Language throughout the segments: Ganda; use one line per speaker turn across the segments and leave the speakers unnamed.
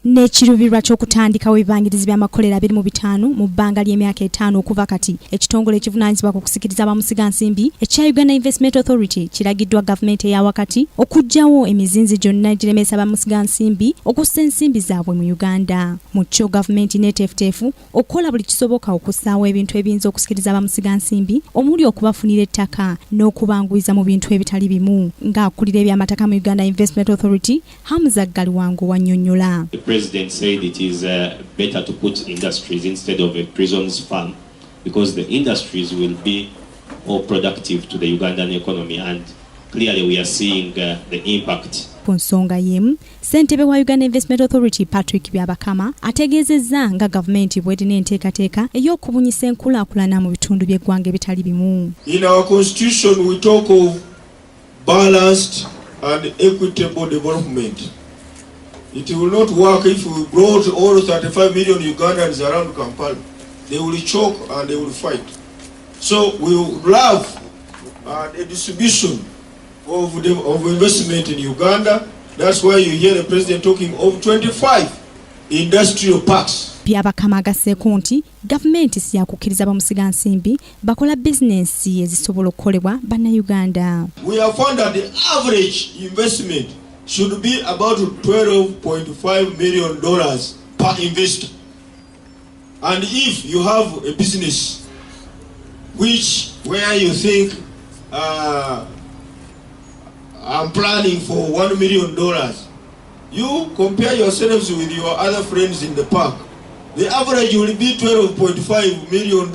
N'ekirubirwa ky'okutandikawo ebibangirizi by'amakolero 25 mu bbanga ly'emyaka 5 okuva kati ekitongole ekivunaanyizibwa ku kusikiriza abamusiga nsimbi ekya Uganda Investment Authority kiragiddwa gavumenti eya wakati okuggyawo emizinzi gyonna egiremesa abamusiga nsimbi okussa ensimbi zaabwe mu Uganda. Mu kyo gavumenti n'eteefuteefu okukola buli kisoboka okussaawo ebintu ebiyinza okusikiriza abamusiga nsimbi omuli okubafunira ettaka n'okubanguyiza mu bintu ebitali bimu ng'akulira eby'amataka mu Uganda Investment Authority Hamza Galiwango wannyonnyola.
The President said it is better to put industries instead of a prisons farm because the industries will be more productive to the Ugandan economy, and clearly we are seeing the impact.
Ku nsonga yemu ssentebe wa Uganda Investment Authority Patrick Byabakama ategeezezza nga gavumenti bw'erina enteekateeka ey'okubunyisa enkulaakulana mu bitundu by'eggwanga ebitali bimu.
In our constitution we talk of balanced and equitable development. It will not work if we brought all 35 million Ugandans around Kampala. They will choke and they will fight. So we would love a distribution of investment in Uganda. That's why you hear the president talking of 25 industrial parks.
Byabakama agasseeko nti gavumenti si yakukkiriza bamusiga nsimbi bakola bizinensi ezisobola okukolebwa bannayuganda.
We have found that the average investment should be about $12.5 million per investor. And if you have a business where you think I'm planning for $1 million, you compare yourselves with your other friends in the park. The average will be $12.5 million.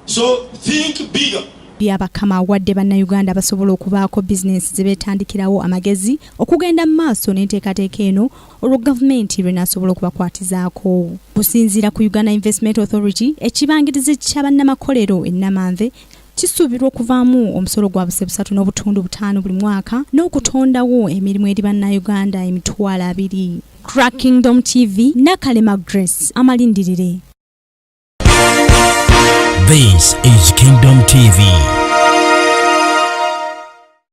So think bigger.
Byabakama awadde bannayuganda basobola okubaako bizinensi ze beetandikirawo amagezi okugenda mu maaso n'enteekateeka eno olwo gavumenti lwenaasobola okubakwatizaako. Kusinziira ku Uganda Investment Authority ekibangirizi kya bannamakolero ennamanve kisuubirwa okuvaamu omusolo gwa busebusatu n'obutundu 5 buli mwaka n'okutondawo emirimu eri bannayuganda 2,000. Kingdom TV Nakalema Grace amalindirire.
This is Kingdom TV.